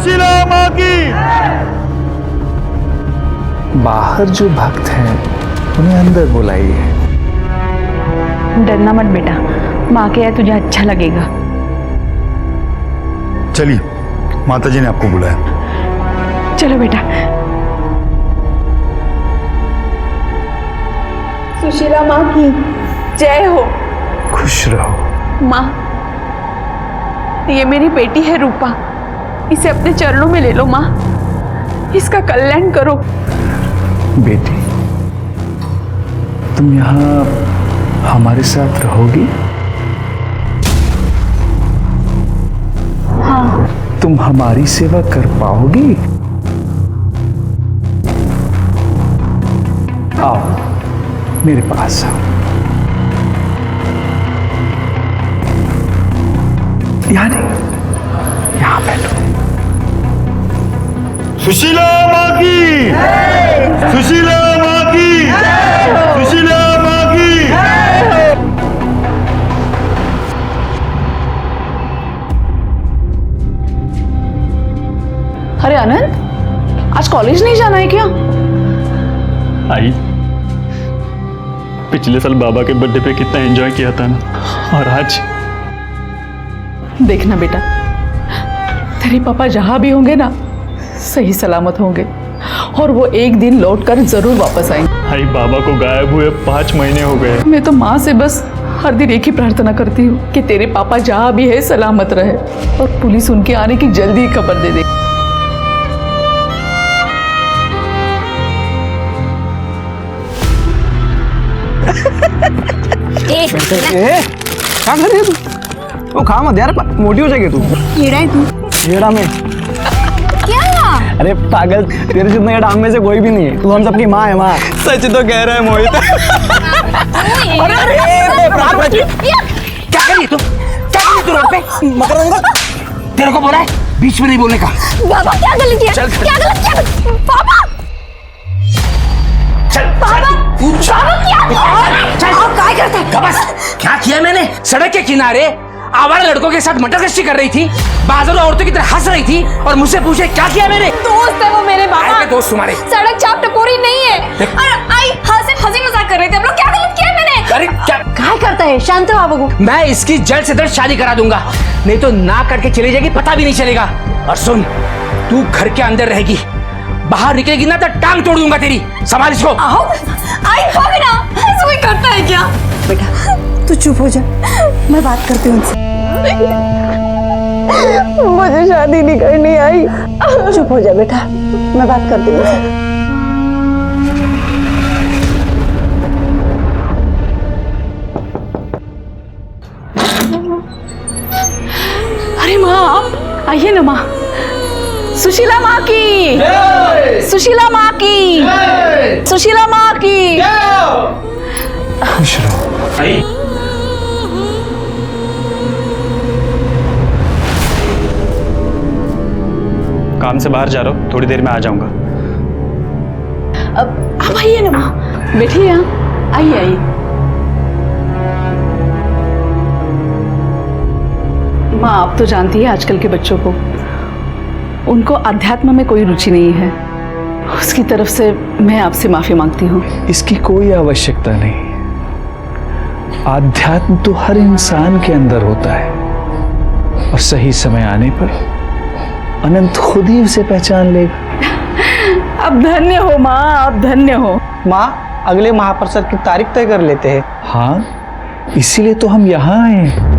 सुशीला माँ की। बाहर जो भक्त हैं उन्हें अंदर बुलाइए। डरना मत बेटा, माँ के है तुझे अच्छा लगेगा। चलिए, माताजी ने आपको बुलाया। चलो बेटा। सुशीला माँ की जय हो। खुश रहो। माँ, ये मेरी बेटी है रूपा, इसे अपने चरणों में ले लो माँ, इसका कल्याण करो। बेटी, तुम यहाँ हमारे साथ रहोगी? हाँ। तुम हमारी सेवा कर पाओगी? आओ मेरे पास आओ। यहाँ नहीं, यहाँ बैठो। सुशीला माँ की, सुशीला माँ की, सुशीला माँ की। अरे आनंद, आज कॉलेज नहीं जाना है क्या? आई, पिछले साल बाबा के बर्थडे पे कितना एंजॉय किया था ना, और आज देखना बेटा, तेरे पापा जहां भी होंगे ना सही सलामत होंगे, और वो एक दिन लौटकर जरूर वापस आएंगे। आई, बाबा को गायब हुए 5 महीने हो गए। मैं तो माँ से बस हर दिन एक ही प्रार्थना करती हूँ कि तेरे पापा जहां भी है सलामत रहे, और पुलिस उनके आने की जल्दी ही खबर दे दे। क्या कर रही है तू? वो खा मत यार, मोटी हो जाएगी तू। कीड़ा है तू। येड़ा में क्या? अरे पागल, तेरे जितना ये डांग में से कोई भी नहीं है। तू हम सबकी माँ है, माँ। सच तो कह रहा है मोहित। क्या करिए तू? क्या करिए तू रोड पे? मकरंद, तेरे को बोला है बीच में नहीं बोलने का। बाबा क्या गलत किया? चल, क्या गलत किया? पापा! चल, पापा! चल, क्या करता है? बस, क्या किया मैंने? सड़क के किनारे आवारा लड़कों के साथ मटरगश्ती कर रही थी, बाजारों औरतों की तरह हंस रही थी, और मुझसे पूछे क्या किया मैंने? दोस्त है वो मेरे बाबा। आए थे दोस्त तुम्हारे? सड़क चाप टपोरी नहीं है। अरे आई सिर्फ हंसी मजाक कर रहे थे हम लोग। क्या गलत किया मैंने? अरे क्या करता है? शांत हो बाबू। मैं इसकी जल्द से जल्द शादी करा दूंगा, नहीं तो ना करके चली जाएगी, पता भी नहीं चलेगा। और सुन, तू घर के अंदर रहेगी, बाहर निकलेगी ना तो टांग तोड़ दूंगा तेरी। संभाल इसको। आओ, आई भाभी ना, ऐसा कोई करता है क्या? बेटा तू चुप हो जा, मैं बात करती हूँ उनसे। मुझे शादी नहीं करनी आई। चुप हो जा बेटा, मैं बात करती हूँ उनसे। अरे माँ, आप आइए ना माँ। सुशीला माँ की, सुशीला माँ की, सुशीला माँ की। खुश रहो। काम से बाहर जा रहा हूँ, थोड़ी देर में आ जाऊंगा। अब आप आइए ना माँ, बैठिए यहाँ, आइए आइए। माँ, आप तो जानती है आजकल के बच्चों को, उनको अध्यात्म में कोई रुचि नहीं है। उसकी तरफ से मैं आपसे माफी मांगती हूँ। इसकी कोई आवश्यकता नहीं। आध्यात्म तो हर इंसान के अंदर होता है, और सही समय आने पर अनंत खुद ही उसे पहचान लेगा। अब धन्य हो माँ, अब धन्य हो। माँ, अगले महाप्रसाद की तारीख तय कर लेते हैं। हाँ, इसीलिए तो हम यहाँ आए हैं।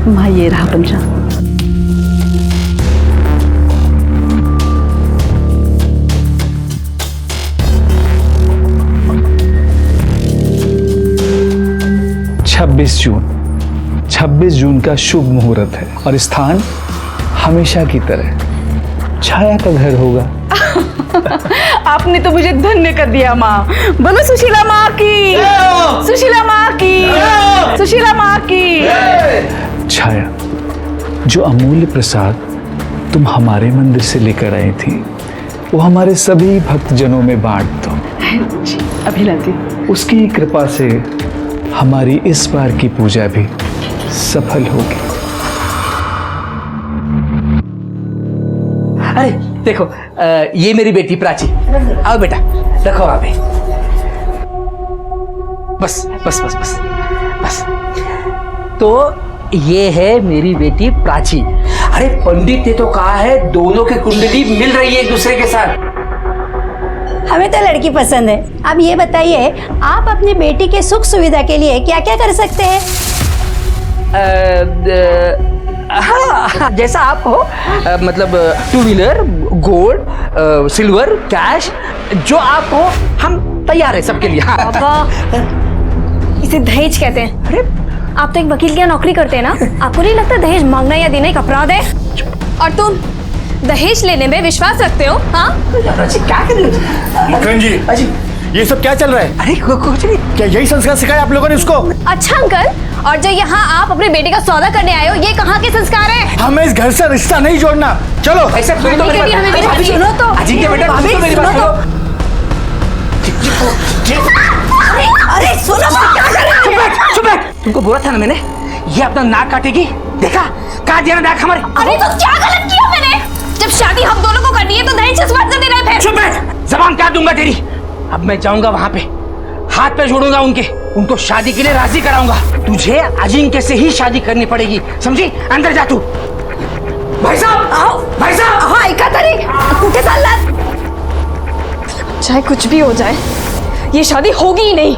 माँ, ये रहा पंचांग। छब्बीस जून का शुभ मुहूर्त है, और स्थान हमेशा की तरह छाया का घर होगा। आपने तो मुझे धन्य कर दिया माँ। बोलो सुशीला माँ की, सुशीला माँ की, सुशीला माँ की। छाया, जो अमूल्य प्रसाद तुम हमारे मंदिर से लेकर आई थी, वो हमारे सभी भक्तजनों में बांट दो। जी, अभी लाती। उसकी कृपा से हमारी इस बार की पूजा भी सफल होगी। अरे देखो, ये मेरी बेटी प्राची। आओ बेटा, रखो वहां पे। बस बस बस बस बस। तो ये है मेरी बेटी प्राची। अरे पंडित ने तो कहा है दोनों की कुंडली मिल रही है एक दूसरे के साथ। हमें तो लड़की पसंद है। अब ये बताइए, आप अपनी बेटी के सुख सुविधा के लिए क्या क्या कर सकते हैं? हाँ, जैसा आप हो, मतलब 2 व्हीलर, गोल्ड, सिल्वर, कैश, जो आप हो हम तैयार है सबके लिए। हाँ। इसे दहेज कहते हैं। अरे आप तो एक वकील की नौकरी करते हैं ना, आपको नहीं लगता दहेज मांगना या देना एक अपराध है? और तुम दहेज लेने में विश्वास रखते हो? हाँ, क्या कर रहे हो? करण जी, ये सब क्या चल रहा है? अरे कुछ नहीं। क्या यही संस्कार सिखाया आप लोगों ने उसको? अच्छा अंकल, और जो यहाँ आप अपने बेटे का सौदा करने आए हो, ये कहाँ के संस्कार है? हमें इस घर से रिश्ता नहीं जोड़ना। चलो। ऐसा सुनो तो मेरी बात। सुनो तो। अजिंक्य बेटा, सुनो मेरी बात। अरे सुनो, क्या कर रहे हैं? चुप बैठ। तुमको बोला था ना मैंने, ये अपना नाक काटेगी। देखा, काट दिया ना नाक हमारे। अरे तो क्या गलत किया मैंने? जब शादी हम दोनों को करनी है तो दहेज किस बात से देना है फिर? चुप बैठ, जबान काट दूंगा तेरी। अब मैं जाऊंगा वहां पे, हाथ पे जोड़ूंगा उनको शादी के लिए राजी कराऊंगा। तुझे अजिंक्य से ही शादी करनी पड़ेगी, समझी? अंदर जा तू। भाई साहब, आओ। भाई साहब, हाँ, ऐका तरी कुठे चाललात? चाहे कुछ भी हो जाए, ये शादी होगी ही नहीं।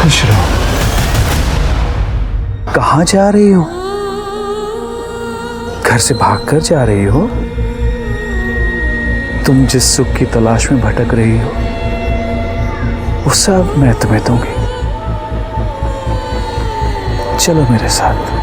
खुश रहो। कहाँ जा रही हो? घर से भागकर जा रही हो? तुम जिस सुख की तलाश में भटक रही हो, वो सब मैं तुम्हें दूंगी। चलो मेरे साथ।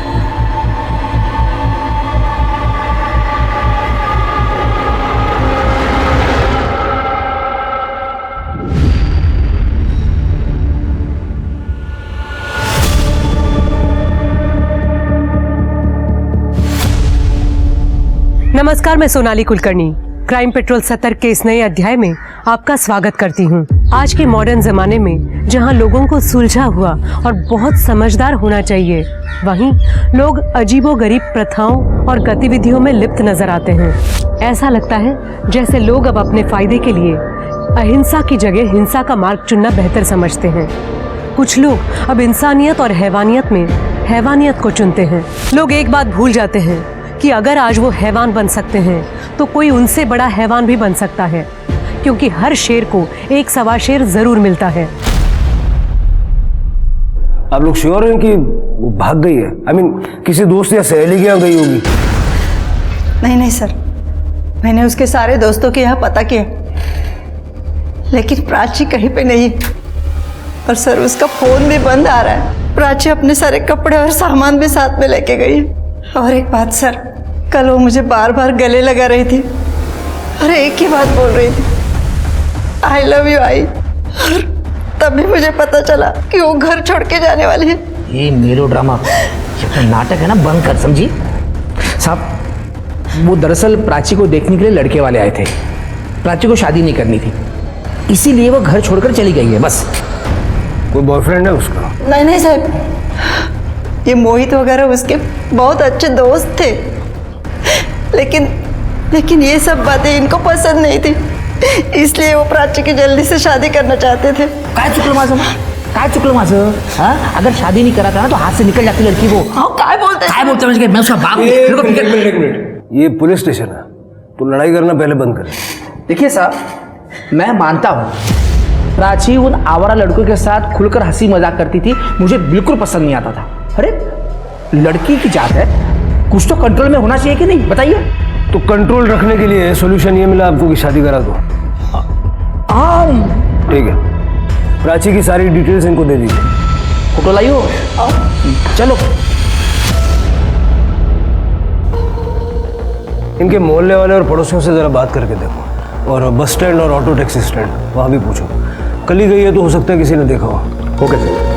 नमस्कार, मैं सोनाली कुलकर्णी क्राइम पेट्रोल 70 के इस नए अध्याय में आपका स्वागत करती हूँ। आज के मॉडर्न जमाने में जहाँ लोगों को सुलझा हुआ और बहुत समझदार होना चाहिए, वहीं लोग अजीबोगरीब प्रथाओं और गतिविधियों में लिप्त नजर आते हैं। ऐसा लगता है जैसे लोग अब अपने फायदे के लिए अहिंसा की जगह हिंसा का मार्ग चुनना बेहतर समझते हैं। कुछ लोग अब इंसानियत और हैवानियत में हैवानियत को चुनते हैं। लोग एक बात भूल जाते हैं कि अगर आज वो हैवान बन सकते हैं तो कोई उनसे बड़ा हैवान भी बन सकता है, क्योंकि हर शेर को एक सवा शेर जरूर मिलता है। आप लोग श्योर हैं कि वो भाग गई है? I mean, किसी दोस्त या सहेली के यहाँ गई होगी? नहीं सर, मैंने उसके सारे दोस्तों के यहाँ पता किया, लेकिन प्राची कहीं पे नहीं। और सर, उसका फोन भी बंद आ रहा है। प्राची अपने सारे कपड़े और सामान भी साथ में लेके गई। और एक बात सर, कल वो मुझे बार बार गले लगा रही थी और एक ही बात बोल रही थी, आई लव यू आई। और तभी मुझे पता चला कि वो घर छोड़ के जाने वाली है। ये मेलोड्रामा, ये तो नाटक है ना, बंद कर, समझी? साहब, वो दरअसल प्राची को देखने के लिए लड़के वाले आए थे। प्राची को शादी नहीं करनी थी, इसीलिए वो घर छोड़कर चली गई है, बस। कोई बॉयफ्रेंड है उसका? नहीं साहब, ये मोहित वगैरह उसके बहुत अच्छे दोस्त थे, लेकिन ये सब बातें इनको पसंद नहीं थी, इसलिए वो प्राची की जल्दी से शादी करना चाहते थे। काय चुकलं माझं? हाँ, अगर शादी नहीं करा था ना तो हाथ से निकल जाती लड़की वो। हाँ, काय बोलते मुझे, मैं उसका बाप हूँ। एक मिनट, ये पुलिस स्टेशन है, तो लड़ाई करना पहले बंद कर। देखिए साहब, मैं मानता हूँ प्राची उन आवारा लड़कों के साथ खुलकर हंसी मजाक करती थी, मुझे बिल्कुल पसंद नहीं आता था। अरे लड़की की जात है, कुछ तो कंट्रोल में होना चाहिए कि नहीं, बताइए। तो कंट्रोल रखने के लिए सोल्यूशन ये मिला आपको कि शादी करा दो। ठीक है, प्राची की सारी डिटेल्स इनको दे दीजिए। फोटो लाइयो, चलो। इनके मोहल्ले वाले और पड़ोसियों से जरा बात करके देखो, और बस स्टैंड और ऑटो टैक्सी स्टैंड वहाँ भी पूछो। कल ही गई है तो हो सकता है किसी ने देखा हो। Okay sir.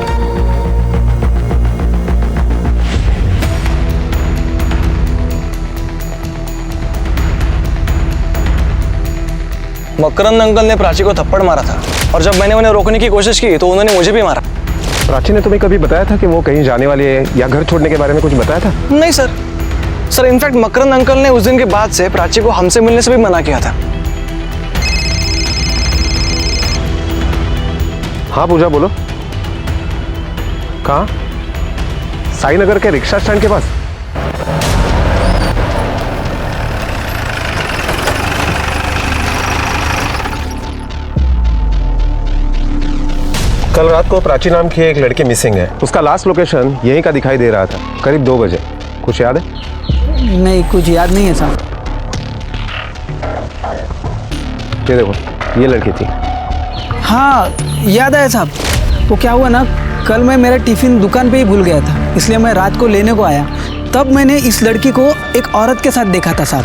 मकरंद अंकल ने प्राची को थप्पड़ मारा था, और जब मैंने उन्हें रोकने की कोशिश की तो उन्होंने मुझे भी मारा। प्राची ने तुम्हें कभी बताया था कि वो कहीं जाने वाली है या घर छोड़ने के बारे में कुछ बताया था? नहीं सर। सर इनफैक्ट मकरंद अंकल ने उस दिन के बाद से प्राची को हमसे मिलने से भी मना किया था। हाँ पूजा बोलो। कहाँ? साई नगर के रिक्शा स्टैंड के पास। कल रात को प्राची नाम की एक लड़की मिसिंग है। उसका लास्ट लोकेशन यहीं का दिखाई दे रहा था, करीब 2 बजे। कुछ याद है? नहीं, कुछ याद नहीं है साहब। ये देखो, ये लड़की थी। हाँ याद आया साहब। वो क्या हुआ ना, कल मैं मेरा टिफिन दुकान पे ही भूल गया था, इसलिए मैं रात को लेने को आया। तब मैंने इस लड़की को एक औरत के साथ देखा था साहब।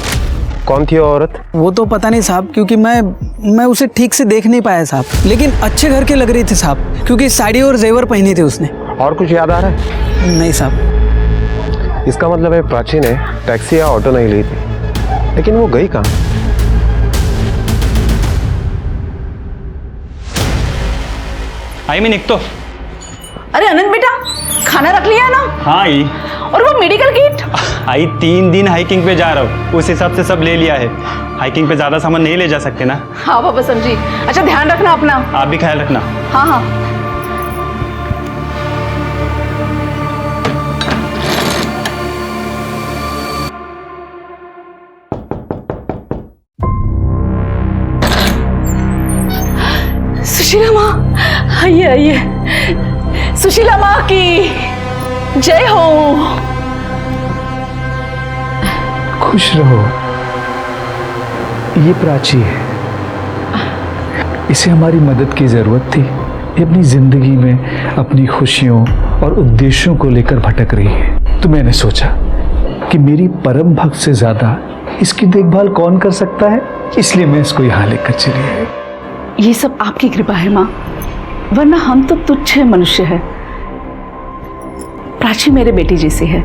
कौन थी वो औरत? वो तो पता नहीं साहब, क्योंकि मैं उसे ठीक से देख नहीं पाया साहब, लेकिन अच्छे घर के लग रही थी साहब, क्योंकि साड़ी और जेवर पहने थे उसने। और कुछ याद आ रहा है? नहीं साहब। इसका मतलब है प्राची ने टैक्सी या ऑटो नहीं ली थी, लेकिन वो गई कहाँ? आई मीन एक तो। अरे अनंत बेटा, खाना रख लिया ना? हाँ आई। और वो मेडिकल किट? आई 3 दिन हाइकिंग पे जा रहा हूँ, उस हिसाब से सब ले लिया है। हाइकिंग पे ज्यादा सामान नहीं ले जा सकते ना। हाँ बाबा समझी। अच्छा ध्यान रखना अपना। आप भी ख्याल रखना। हाँ हाँ। सुशीला माँ, आइए आइए। सुशीला माँ की जय हो। खुश रहो। ये प्राची है, इसे हमारी मदद की जरूरत थी। ये अपनी जिंदगी में अपनी खुशियों और उद्देश्यों को लेकर भटक रही है, तो मैंने सोचा कि मेरी परम भक्त से ज्यादा इसकी देखभाल कौन कर सकता है, इसलिए मैं इसको यहाँ लेकर चली आई। ये सब आपकी कृपा है माँ, वरना हम तो तुच्छ मनुष्य हैं। प्राची मेरे बेटी जैसी है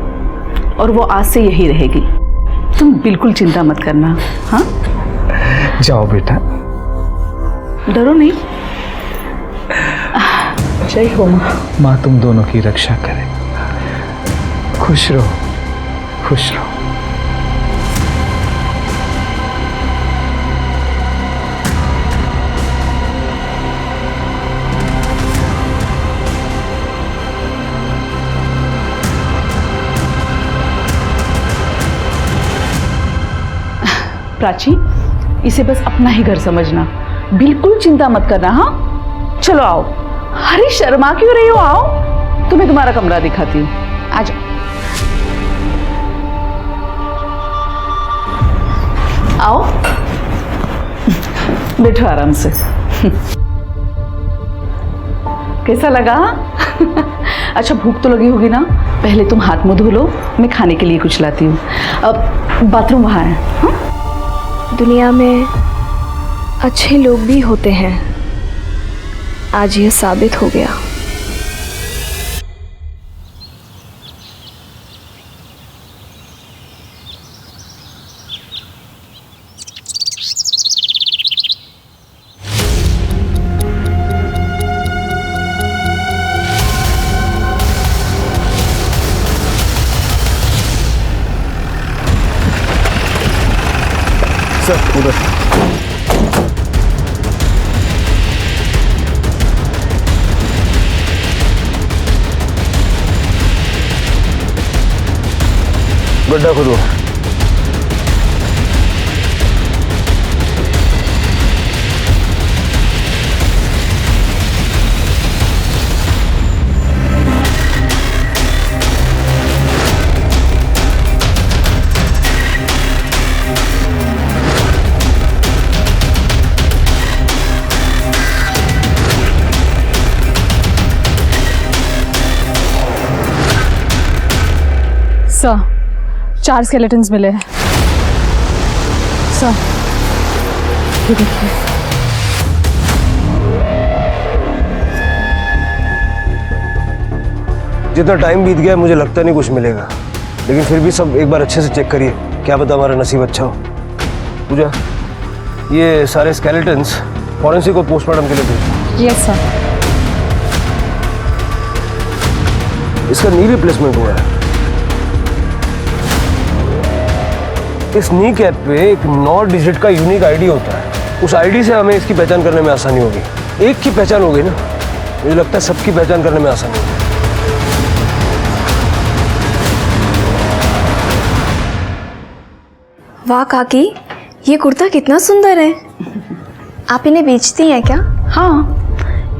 और वो आज से यही रहेगी। तुम बिल्कुल चिंता मत करना। हाँ जाओ बेटा। डरो नहीं। जय हो माँ। माँ तुम दोनों की रक्षा करे। खुश रहो, खुश रहो। प्राची, इसे बस अपना ही घर समझना, बिल्कुल चिंता मत करना। हाँ चलो आओ। अरे शर्मा क्यों रही हो, आओ, तुम्हें तुम्हारा कमरा दिखाती हूँ। आ जाओ। आओ, बैठो आराम से। कैसा लगा? अच्छा भूख तो लगी होगी ना, पहले तुम हाथ मुंह धो लो, मैं खाने के लिए कुछ लाती हूँ। अब बाथरूम वहाँ है। हाँ? दुनिया में अच्छे लोग भी होते हैं, आज यह साबित हो गया। सर उधर। गड्ढा खोदो। सर 4 स्केलेटन्स मिले हैं सर। ये देखिए। जितना टाइम बीत गया मुझे लगता नहीं कुछ मिलेगा, लेकिन फिर भी सब एक बार अच्छे से चेक करिए, क्या पता हमारा नसीब अच्छा हो। पूजा, ये सारे स्केलेटन्स फॉरेंसिक को पोस्टमार्टम के लिए भेजो। Yes sir. इसका नी रिप्लेसमेंट हुआ है। इस नी कैप पे एक 9 डिजिट का यूनिक आईडी होता है। उस आईडी से हमें इसकी पहचान करने में आसानी होगी। एक की पहचान हो गई ना, मुझे लगता है सबकी पहचान करने में आसानी होगी। वाह काकी, ये कुर्ता कितना सुंदर है। आप इन्हें बेचती हैं क्या? हाँ,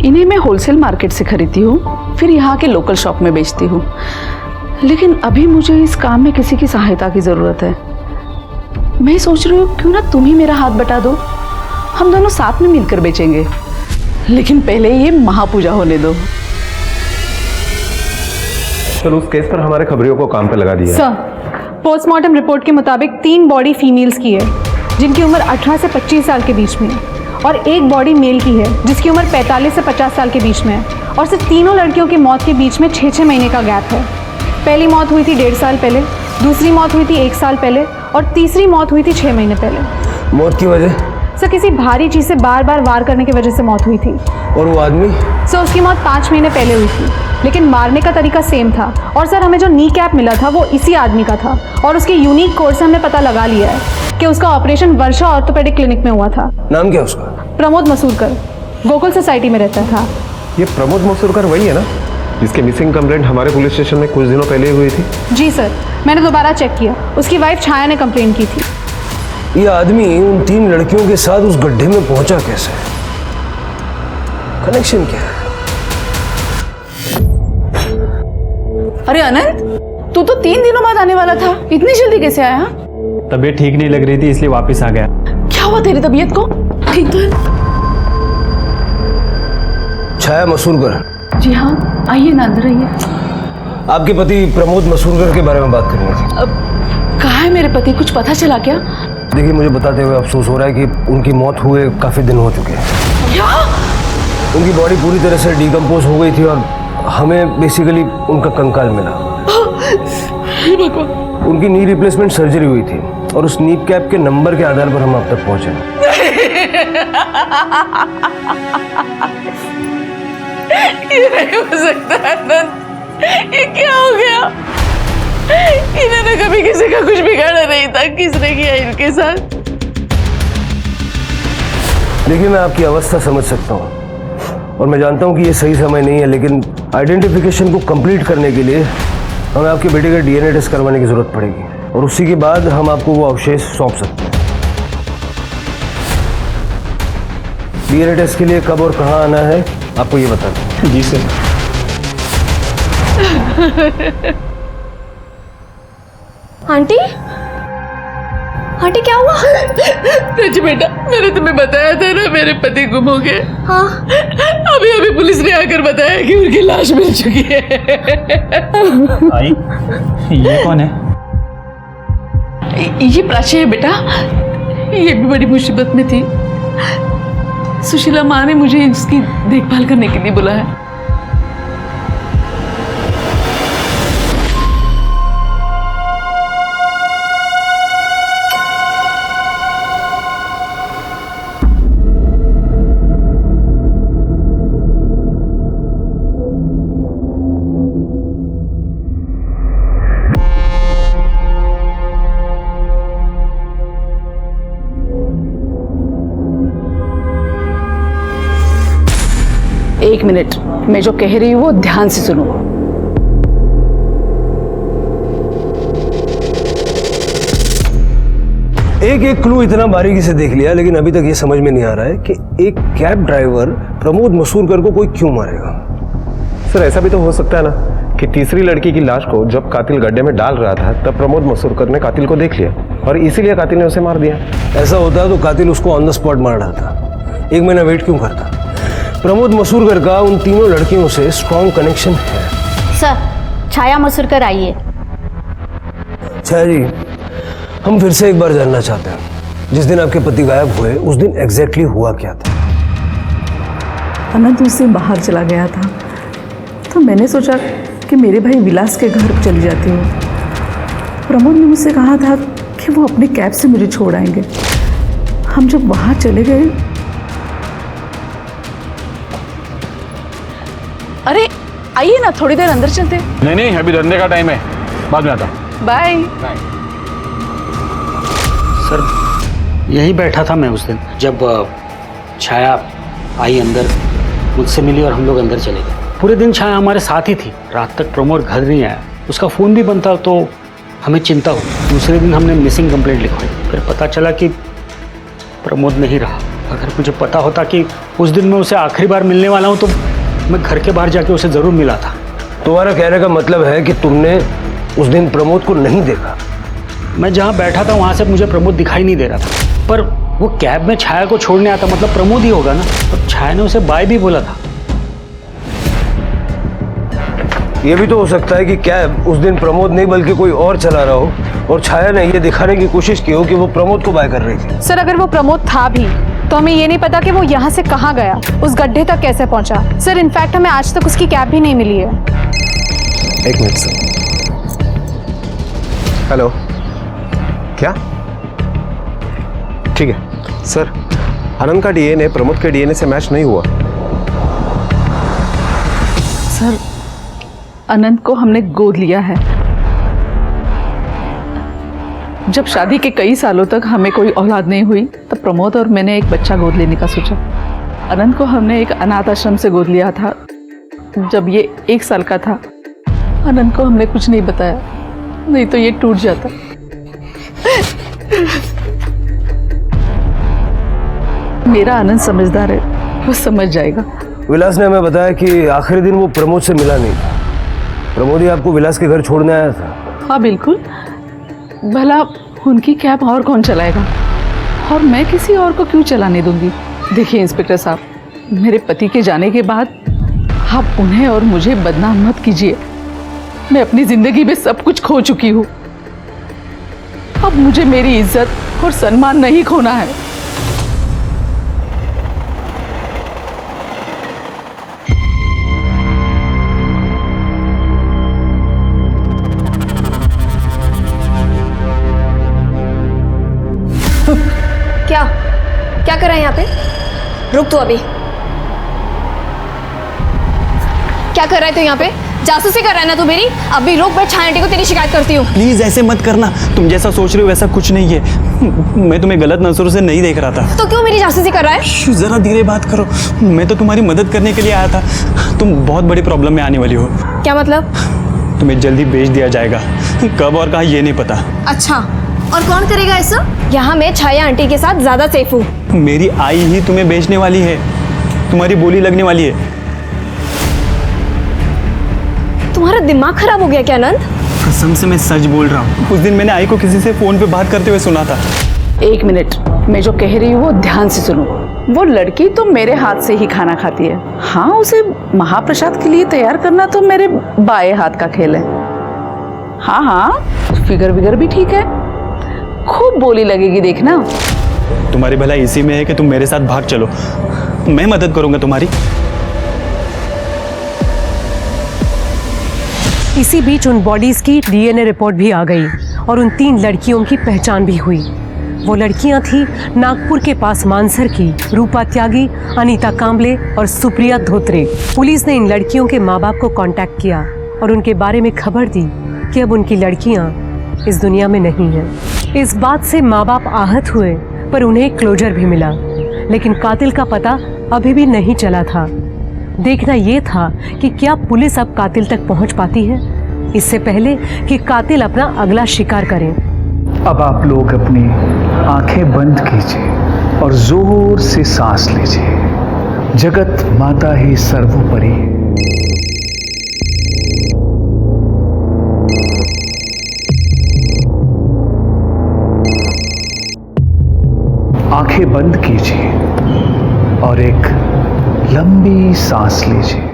इन्हें मैं होलसेल मार्केट से खरीदती हूँ, फिर यहाँ के लोकल शॉप में बेचती हूँ। लेकिन अभी मुझे इस काम में किसी की सहायता की ज़रूरत है। मैं सोच रही हूँ क्यों ना तुम ही मेरा हाथ बटा दो, हम दोनों साथ में मिलकर बेचेंगे। लेकिन पहले ये महापूजा होने दो। चलो, उस केस पर हमारे खबरियों को काम पे लगा दिया। सर, पोस्टमार्टम रिपोर्ट के मुताबिक 3 बॉडी फीमेल्स की है जिनकी उम्र 18 से 25 साल के बीच में है, और 1 बॉडी मेल की है जिसकी उम्र 45 से 50 साल के बीच में है, और सिर्फ तीनों लड़कियों की मौत के बीच में 6-6 महीने का गैप है। पहली मौत हुई थी 1.5 साल पहले, दूसरी मौत हुई थी 1 साल पहले, और तीसरी मौत हुई थी 6 महीने पहले। मौत की वजह? सर, किसी भारी चीज से बार बार वार करने की वजह से मौत हुई थी। और वो आदमी? सर, उसकी मौत 5 महीने पहले हुई थी, लेकिन मारने का तरीका सेम था। और सर, हमें जो नी कैप मिला था वो इसी आदमी का था, और उसके यूनिक कोड से हमने पता लगा लिया है कि उसका ऑपरेशन वर्षा ऑर्थोपेडिक क्लिनिक में हुआ था। नाम क्या उसका? प्रमोद मसूरकर, गोकुल सोसाइटी में रहता था। ये प्रमोद मसूरकर वही है ना जिसके मिसिंग कंप्लेंट हमारे पुलिस स्टेशन में कुछ दिनों पहले हुई थी? जी सर, मैंने दोबारा चेक किया, उसकी वाइफ छाया ने कंप्लेंट की थी। ये आदमी उन 3 लड़कियों के साथ उस गड्ढे में पहुंचा कैसे? कनेक्शन क्या है? अरे अनंत, तू तो 3 दिनों बाद आने वाला था, इतनी जल्दी कैसे आया? तबीयत ठीक नहीं लग रही थी इसलिए वापस आ गया। क्या हुआ तेरी तबीयत को? ठीक तो है? छाया मसूरकर? जी हाँ, आइए ना, अंदर आइए। आपके पति प्रमोद मसूरकर के बारे में बात करनी थी। अब कहाँ है मेरे पति, कुछ पता चला क्या? देखिए, मुझे बताते हुए अफसोस हो रहा है कि उनकी मौत हुए काफी दिन हो चुके हैं। क्या? उनकी बॉडी पूरी तरह से डिकम्पोज हो गई थी और हमें बेसिकली उनका कंकाल मिला। उनकी नी रिप्लेसमेंट सर्जरी हुई थी और उस नी कैप के नंबर के आधार पर हम अब तक पहुंचे। ये नहीं हो सकता अनंत, ये क्या हो गया? इन्होंने कभी किसी का कुछ बिगाड़ा नहीं था, किसने किया इनके साथ? देखिए, मैं आपकी अवस्था समझ सकता हूँ और मैं जानता हूँ कि ये सही समय नहीं है, लेकिन आइडेंटिफिकेशन को कंप्लीट करने के लिए हमें आपके बेटे का डीएनए टेस्ट करवाने की जरूरत पड़ेगी और उसी के बाद हम आपको वो अवशेष सौंप सकते हैं। डीएनए टेस्ट के लिए कब और कहाँ आना है आपको ये बता दें। जी सर। आंटी, आंटी क्या हुआ? सच बेटा, मैंने तुम्हें बताया था ना मेरे पति गुम हो गए। हाँ। अभी अभी पुलिस ने आकर बताया कि उनकी लाश मिल चुकी है। आई, ये कौन है? ये प्राची है बेटा, ये भी बड़ी मुसीबत में थी। सुशीला माँ ने मुझे इसकी देखभाल करने के लिए बुलाया। एक मिनट, मैं जो कह रही हूँ वो ध्यान से सुनो। एक क्लू इतना बारीकी से देख लिया, लेकिन अभी तक ये समझ में नहीं आ रहा है कि एक कैब ड्राइवर प्रमोद मसूरकर को कोई क्यों मारेगा। सर, ऐसा भी तो हो सकता है ना कि तीसरी लड़की की लाश को जब कातिल गड्ढे में डाल रहा था तब प्रमोद मसूरकर ने कातिल को देख लिया और इसीलिए कातिल ने उसे मार दिया। ऐसा होता तो कातिल उसको ऑन द स्पॉट मार डालता, 1 महीना वेट क्यों करता? प्रमोद मसूरकर का उन तीनों लड़कियों से स्ट्रॉन्ग कनेक्शन है। सर, छाया मसूरकर आई है। छाया जी, हम फिर से एक बार जानना चाहते हैं, जिस दिन आपके पति गायब हुए उस दिन एग्जैक्टली हुआ क्या था? अनंत उस दिन बाहर चला गया था, तो मैंने सोचा कि मेरे भाई विलास के घर चली जाती हूँ। प्रमोद ने मुझसे कहा था कि वो अपनी कैब से मुझे छोड़ आएंगे। हम जब वहाँ चले गए, अरे आइए ना, थोड़ी देर अंदर चलते। नहीं, अभी धंधे का टाइम है, बाद में आता हूँ। बाय। सर यही बैठा था मैं उस दिन जब छाया आई अंदर, मुझसे मिली और हम लोग अंदर चले गए। पूरे दिन छाया हमारे साथ ही थी। रात तक प्रमोद घर नहीं आया, उसका फ़ोन भी बंद था, तो हमें चिंता हुई। दूसरे दिन हमने मिसिंग कंप्लेंट लिखवाई, फिर पता चला कि प्रमोद नहीं रहा। अगर मुझे पता होता कि उस दिन मैं उसे आखिरी बार मिलने वाला हूँ तो मैं घर के बाहर जाके उसे ज़रूर मिला था। तुम्हारा कहने का मतलब है कि तुमने उस दिन प्रमोद को नहीं देखा? मैं जहाँ बैठा था वहाँ से मुझे प्रमोद दिखाई नहीं दे रहा था, पर वो कैब में छाया को छोड़ने आता, मतलब प्रमोद ही होगा ना। और छाया ने उसे बाय भी बोला था। ये भी तो हो सकता है कि कैब उस दिन प्रमोद नहीं बल्कि कोई और चला रहा हो, और छाया ने ये दिखाने की कोशिश की हो कि वो प्रमोद को बाय कर रही थी। सर अगर वो प्रमोद था भी तो हमें ये नहीं पता कि वो यहाँ से कहाँ गया, उस गड्ढे तक कैसे पहुँचा। सर इनफैक्ट हमें आज तक उसकी कैब भी नहीं मिली है। एक मिनट सर। हेलो, क्या? ठीक है सर, आनंद का डीएनए प्रमोद के डीएनए से मैच नहीं हुआ। सर अनंत को हमने गोद लिया है। जब शादी के कई सालों तक हमें कोई औलाद नहीं हुई, तब प्रमोद और मैंने एक बच्चा गोद लेने का सोचा। अनंत को हमने एक अनाथ आश्रम से गोद लिया था जब ये 1 साल का था। अनंत को हमने कुछ नहीं बताया, नहीं तो ये टूट जाता। मेरा आनंद समझदार है, वो समझ जाएगा। विलास ने हमें बताया कि आखिरी दिन वो प्रमोद से मिला नहीं। प्रमोद ही आपको विलास के घर छोड़ने आया था? हाँ बिल्कुल, भला उनकी कैब और कौन चलाएगा, और मैं किसी और को क्यों चलाने दूंगी। देखिए इंस्पेक्टर साहब, मेरे पति के जाने के बाद आप उन्हें और मुझे बदनाम मत कीजिए। मैं अपनी जिंदगी में सब कुछ खो चुकी हूँ, अब मुझे मेरी इज्जत और सम्मान नहीं खोना है। क्या कर रहा है यहाँ पे? रुक तू अभी। क्या कर रहा है तू यहाँ पे? जासूसी कर रहा है ना तू मेरी? अभी रुक, मैं छाया आंटी को तेरी शिकायत करती हूँ। प्लीज ऐसे मत करना, तुम जैसा सोच रहे हो वैसा कुछ नहीं है। मैं तुम्हें गलत नजरों से नहीं देख रहा था। तो क्यों मेरी जासूसी कर रहा है? जरा धीरे बात करो, मैं तो तुम्हारी मदद करने के लिए आया था। तुम बहुत बड़ी प्रॉब्लम में आने वाली हो। क्या मतलब? तुम्हें जल्दी बेच दिया जाएगा, कब और कहाँ ये नहीं पता। अच्छा, और कौन करेगा ऐसा? यहाँ मैं छाया आंटी के साथ ज्यादा सेफ हूँ। मेरी आई ही तुम्हें बेचने वाली है, तुम्हारी बोली लगने वाली है। तुम्हारा दिमाग खराब हो गया क्या आनंद? कसम से मैं सच बोल रहा हूँ। उस दिन मैंने आई को किसी से फोन पे बात करते हुए सुना था। 1 मिनट, मैं जो कह रही हूँ वो ध्यान से सुनो। वो लड़की तो मेरे हाथ से ही खाना खाती है। हाँ, उसे महाप्रसाद के लिए तैयार करना तो मेरे बाएं हाथ का खेल है। हाँ हाँ, फिगर विगर भी ठीक है, खूब बोली लगेगी देखना। तुम्हारी भलाई इसी में है कि तुम मेरे साथ भाग चलो, मैं मदद करूंगा तुम्हारी। इसी बीच उन बॉडीज की डीएनए रिपोर्ट भी आ गई और उन 3 लड़कियों की पहचान भी हुई। वो लड़कियां थी नागपुर के पास मानसर की रूपा त्यागी, अनीता कांबले और सुप्रिया धोत्रे। पुलिस ने इन लड़कियों के माँ बाप को कांटेक्ट किया और उनके बारे में खबर दी कि अब उनकी लड़कियां इस दुनिया में नहीं हैं। इस बात से माँ बाप आहत हुए, पर उन्हें क्लोजर भी मिला, लेकिन कातिल का पता अभी भी नहीं चला था। देखना ये था कि क्या पुलिस अब कातिल तक पहुंच पाती है, इससे पहले कि कातिल अपना अगला शिकार करें। अब आप लोग अपनी आंखें बंद कीजिए और जोर से सांस लीजिए। जगत माता ही सर्वोपरि। आंखें बंद कीजिए और एक लंबी सांस लीजिए।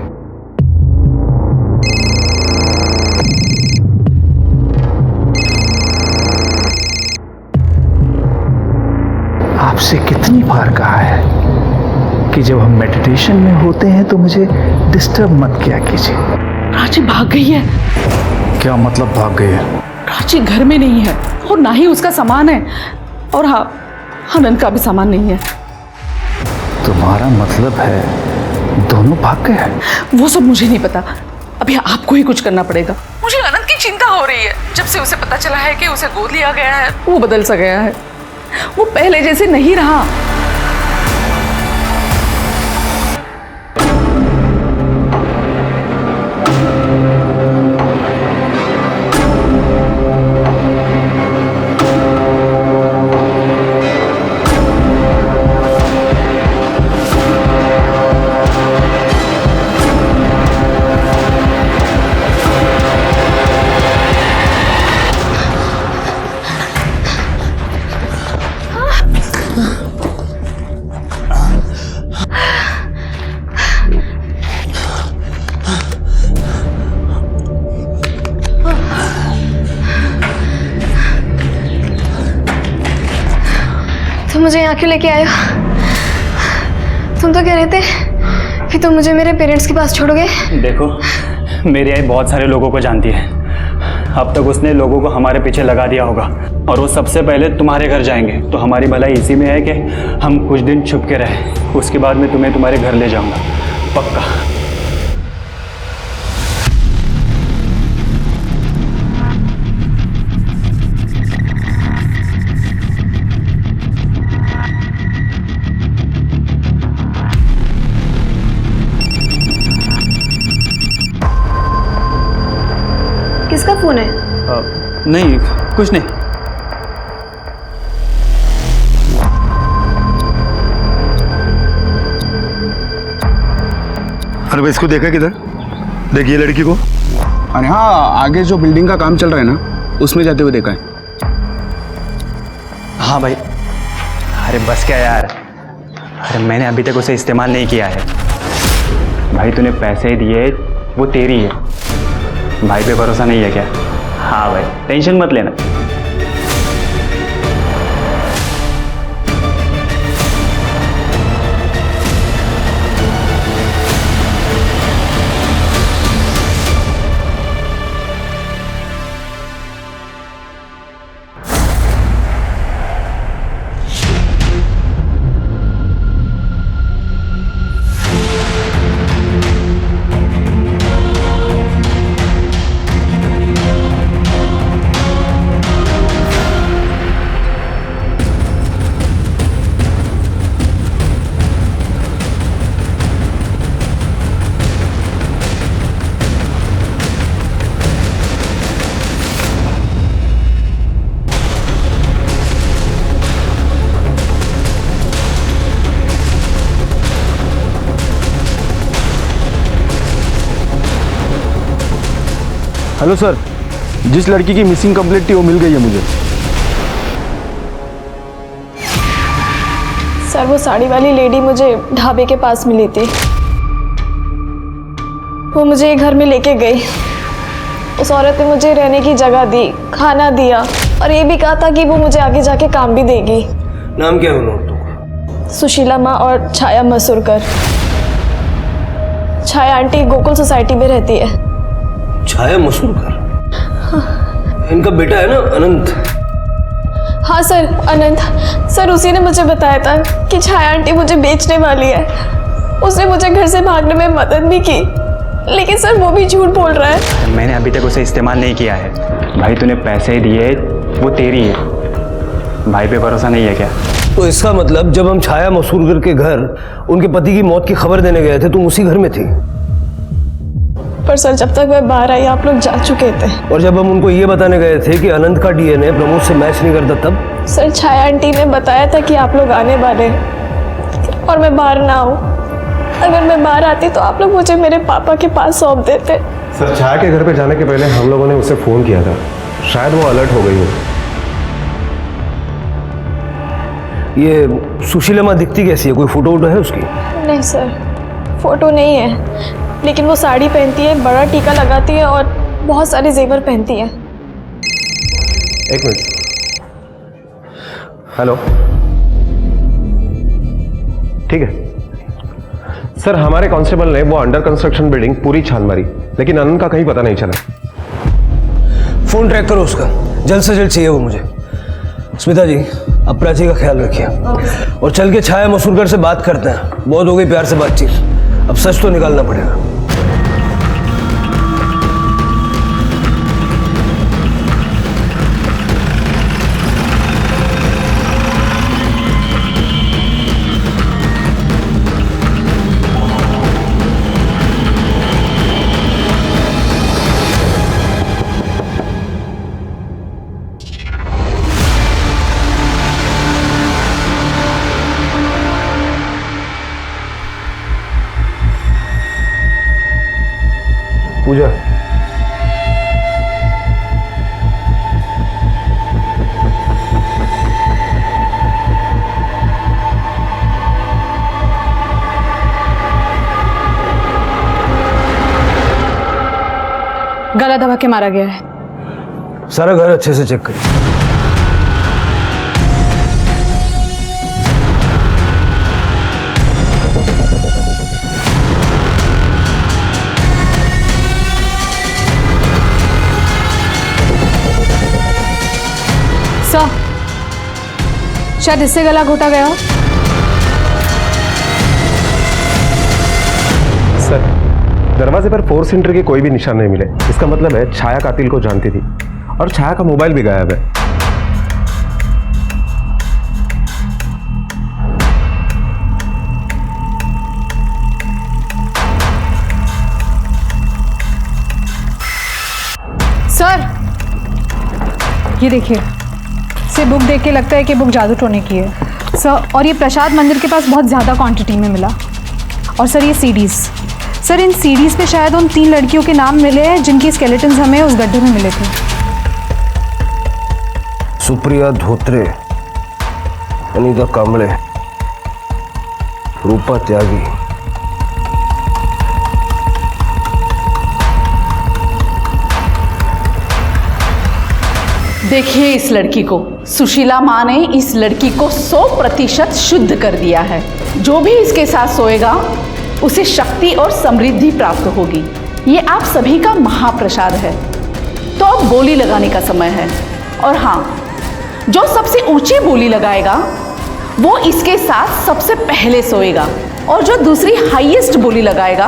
आपसे कितनी बार कहा है कि जब हम मेडिटेशन में होते हैं तो मुझे डिस्टर्ब मत किया कीजिए। प्राची भाग गई है। क्या मतलब भाग गई है? प्राची घर में नहीं है और ना ही उसका सामान है, और हाँ, आनंद का भी सामान नहीं है। तुम्हारा मतलब है दोनों भाग गए हैं? वो सब मुझे नहीं पता, अभी आपको ही कुछ करना पड़ेगा। मुझे आनंद की चिंता हो रही है। जब से उसे पता चला है कि उसे गोद लिया गया है, वो बदल सा गया है। वो पहले जैसे नहीं रहा। तुम मुझे यहाँ क्यों लेके आए हो? तुम तो कह रहे थे कि तुम मुझे मेरे पेरेंट्स के पास छोड़ोगे। देखो, मेरी आई बहुत सारे लोगों को जानती है। अब तक उसने लोगों को हमारे पीछे लगा दिया होगा, और वो सबसे पहले तुम्हारे घर जाएंगे। तो हमारी भलाई इसी में है कि हम कुछ दिन छुप के रहें। उसके बाद मैं तुम्हें तुम्हारे घर ले जाऊंगा, पक्का। किसका फोन है? नहीं, कुछ नहीं। अरे भाई, इसको देखा किधर? देखिए लड़की को। अरे हाँ, आगे जो बिल्डिंग का काम चल रहा है ना, उसमें जाते हुए देखा है। हाँ भाई। अरे बस क्या यार, अरे मैंने अभी तक उसे इस्तेमाल नहीं किया है। भाई तूने पैसे दिए, वो तेरी है। भाई पे भरोसा नहीं है क्या? हाँ भाई, टेंशन मत लेना। हेलो सर, जिस लड़की की मिसिंग कंप्लेंट थी वो मिल गई है मुझे। सर, वो साड़ी वाली लेडी मुझे ढाबे के पास मिली थी। वो मुझे घर में लेके गई। उस औरत ने मुझे रहने की जगह दी, खाना दिया, और ये भी कहा था कि वो मुझे आगे जाके काम भी देगी। नाम क्या है उन औरतों का? सुशीला माँ और छाया मसूरकर। छाया आंटी गोकुल सोसाइटी में रहती है। छाया मसूरकर? हाँ। इनका बेटा है ना, अनंत? हाँ सर, अनंत। सर, उसी ने मुझे बताया था कि छाया आंटी मुझे बेचने वाली है। उसने मुझे घर से भागने में मदद भी की, लेकिन सर वो भी झूठ बोल रहा है। मैंने अभी तक उसे इस्तेमाल नहीं किया है। भाई तूने पैसे दिए, वो तेरी है। भाई पे भरोसा नहीं है क्या? तो इसका मतलब जब हम छाया मसूरकर के घर उनके पति की मौत की खबर देने गए थे, तुम उसी घर में थी? पर सर, जब तक मैं बाहर आई आप लोग जा चुके थे। और जब हम उनको ये बताने गए थे कि अनंत का डीएनए प्रमोद से मैच नहीं करता, तब? सर, छाया आंटी ने बताया था कि आप लोग आने वाले और मैं बाहर ना आऊं। अगर मैं बाहर आती तो आप लोग मुझे मेरे पापा के पास सौंप देते। सर, छाया के घर पे जाने के पहले हम लोगों ने उसे फोन किया था, शायद वो अलर्ट हो गई हो। ये सुशीला माँ दिखती कैसी है? कोई फोटो वोटो है उसकी? नहीं सर, फोटो नहीं है, लेकिन वो साड़ी पहनती है, बड़ा टीका लगाती है और बहुत सारे जेवर पहनती है। एक मिनट। हेलो ठीक है सर। हमारे कांस्टेबल ने वो अंडर कंस्ट्रक्शन बिल्डिंग पूरी छान मारी, लेकिन अनंत का कहीं पता नहीं चला। फोन ट्रैक करो उसका, जल्द से जल्द चाहिए वो मुझे। स्मिता जी, अब प्राची का ख्याल रखिए और चल के छाया मसूरकर से बात करते हैं। बहुत हो गई प्यार से बातचीत, अब सच तो निकालना पड़ेगा। पूजा, गला दबा के मारा गया है। सारा घर अच्छे से चेक करिए। सर, शायद इससे गला घोटा गया हो। सर, दरवाजे पर फोर्स एंट्री के कोई भी निशान नहीं मिले। इसका मतलब है छाया कातिल को जानती थी और छाया का मोबाइल भी गायब है। सर, ये देखिए, से बुक देख के लगता है कि बुक जादू टोने की है सर। और ये प्रसाद मंदिर के पास बहुत ज़्यादा क्वांटिटी में मिला। और सर, ये सीडीज, सर इन सीडीज पे शायद उन 3 लड़कियों के नाम मिले हैं जिनकी स्केलेटन्स हमें उस गड्ढे में मिले थे। सुप्रिया धोत्रे, अनीता कांबळे, रूपा त्यागी। देखिए इस लड़की को, सुशीला माँ ने इस लड़की को 100% शुद्ध कर दिया है। जो भी इसके साथ सोएगा उसे शक्ति और समृद्धि प्राप्त होगी। ये आप सभी का महाप्रसाद है। तो अब बोली लगाने का समय है। और हाँ, जो सबसे ऊंची बोली लगाएगा वो इसके साथ सबसे पहले सोएगा, और जो दूसरी हाईएस्ट बोली लगाएगा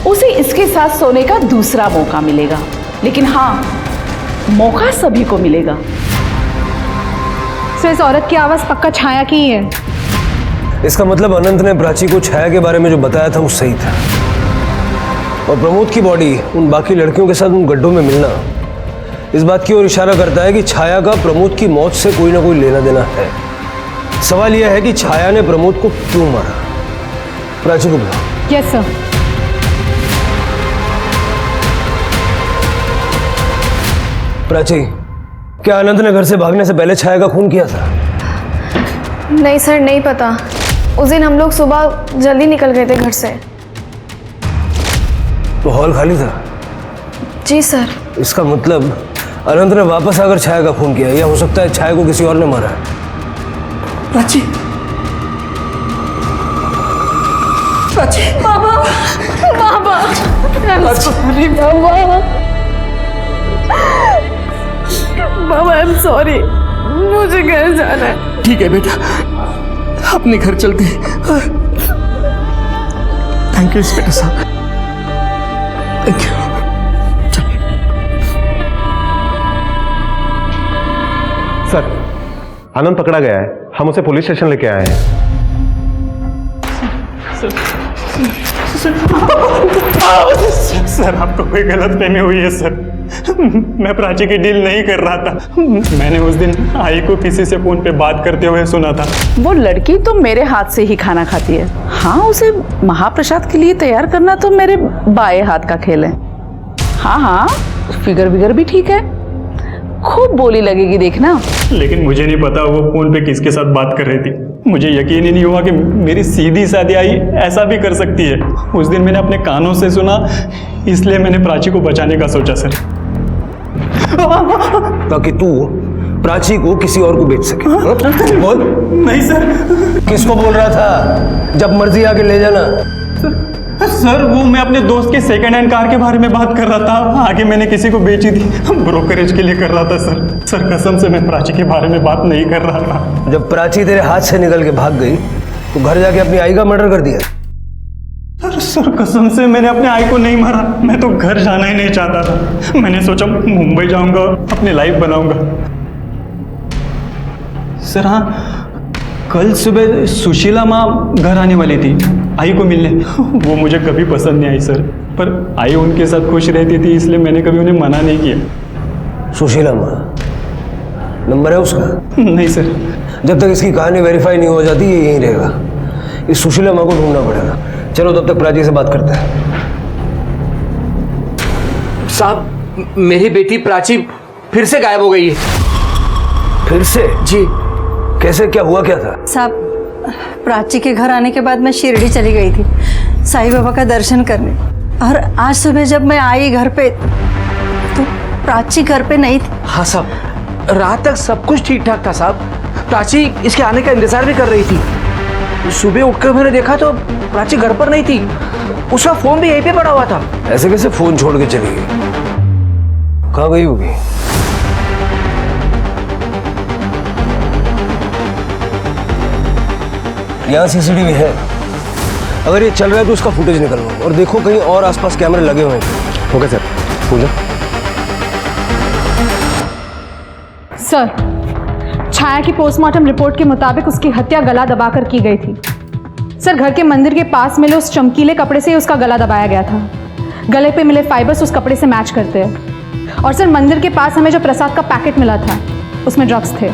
उसे इसके साथ सोने का दूसरा मौका मिलेगा। लेकिन हाँ, मौका सभी को मिलेगा। सर, इस औरत की आवाज़ पक्का छाया की ही है। इसका मतलब अनंत ने प्राची को छाया के बारे में जो बताया था वो सही था। और प्रमोद की बॉडी उन बाकी लड़कियों के साथ उन गड्ढों में मिलना इस बात की ओर इशारा करता है कि छाया का प्रमोद की मौत से कोई ना कोई लेना देना है। सवाल यह है कि छाया ने प्रमोद को क्यों मारा। प्राची को बुलाओ। Yes sir. प्राची, क्या अनंत ने घर से भागने से पहले छाया का खून किया था? नहीं सर, नहीं पता। उस दिन हम लोग सुबह जल्दी निकल गए थे घर से। तो हॉल खाली था? जी सर। इसका मतलब अनंत ने वापस आकर छाया का खून किया, या हो सकता है छाया को किसी और ने मारा है। प्राची, प्राची, बाबा, बाबा, बाबा, आई एम सॉरी, मुझे घर जाना है। ठीक है बेटा, अपने घर चलते हैं। थैंक यू इंस्पेक्टर साहब, थैंक यू। सर, आनंद पकड़ा गया है। हम उसे पुलिस स्टेशन लेके आए हैं। सर, आपको कोई गलतफहमी हुई है सर। मैं प्राची की डील नहीं कर रहा था। मैंने उस दिन आई को किसी से फोन पे बात करते हुए सुना था। वो लड़की तो मेरे हाथ से ही खाना खाती है। हाँ, उसे महाप्रसाद के लिए तैयार करना तो मेरे बाएं हाथ का खेल है। हाँ हाँ, फिगर विगर भी ठीक है, खूब बोली लगेगी देखना। लेकिन मुझे नहीं पता वो फोन पे किसके साथ बात कर रही थी। मुझे यकीन ही नहीं हुआ कि मेरी सीधी सादी आई ऐसा भी कर सकती है। उस दिन मैंने अपने कानों से सुना, इसलिए मैंने प्राची को बचाने का सोचा सर। ताकि तू प्राची को किसी और को बेच सके। हाँ? बोल। नहीं सर। किसको बोल रहा था? जब मर्जी आके ले जाना। सर वो मैं अपने दोस्त के सेकंड हैंड कार के बारे में बात कर रहा था, आगे मैंने किसी को बेची थी, ब्रोकरेज के लिए कर रहा था सर। सर कसम से मैं प्राची के बारे में बात नहीं कर रहा था। जब प्राची तेरे हाथ से निकल के भाग गई तो घर जाके अपनी आई का मर्डर कर दिया। सर कसम से मैंने अपने आई को नहीं मारा, मैं तो घर जाना ही नहीं चाहता था। मैंने सोचा मुंबई जाऊंगा, अपनी लाइफ बनाऊंगा। सर हाँ, कल सुबह सुशीला माँ घर आने वाली थी आई को मिलने। वो मुझे कभी पसंद नहीं आई सर, पर आई उनके साथ खुश रहती थी, इसलिए मैंने कभी उन्हें मना नहीं किया। सुशीला माँ नंबर है उसका? नहीं सर। जब तक इसकी कहानी वेरीफाई नहीं हो जाती ये यहीं रहेगा। इस सुशीला माँ को ढूंढना पड़ेगा। चलो तब तक प्राची से बात करते हैं। साहब मेरी बेटी प्राची फिर से गायब हो गई है। फिर से? जी। कैसे, क्या हुआ, क्या था? साहब प्राची के घर आने के बाद मैं शिरडी चली गई थी साईं बाबा का दर्शन करने, और आज सुबह जब मैं आई घर पे तो प्राची घर पे नहीं थी। हाँ साहब, रात तक सब कुछ ठीक ठाक था साहब। प्राची इसके आने का इंतजार भी कर रही थी। सुबह उठकर मैंने देखा तो प्राची घर पर नहीं थी, उसका फोन भी यहीं पे पड़ा हुआ था। ऐसे कैसे फोन छोड़ के चली गई? कहाँ गई होगी? यहाँ सीसीटीवी है, अगर ये चल रहा है तो उसका फुटेज निकलवाओ और देखो कहीं और आसपास कैमरे लगे हुए हैं। Okay sir. Pooja. Sir, Chhaya की पोस्टमार्टम रिपोर्ट के मुताबिक उसकी हत्या गला दबाकर की गई थी। सर घर के मंदिर के पास मिले उस चमकीले कपड़े से उसका गला दबाया गया था। गले पे मिले फाइबर्स उस कपड़े से मैच करते हैं। और सर मंदिर के पास हमें जो प्रसाद का पैकेट मिला था उसमें ड्रग्स थे।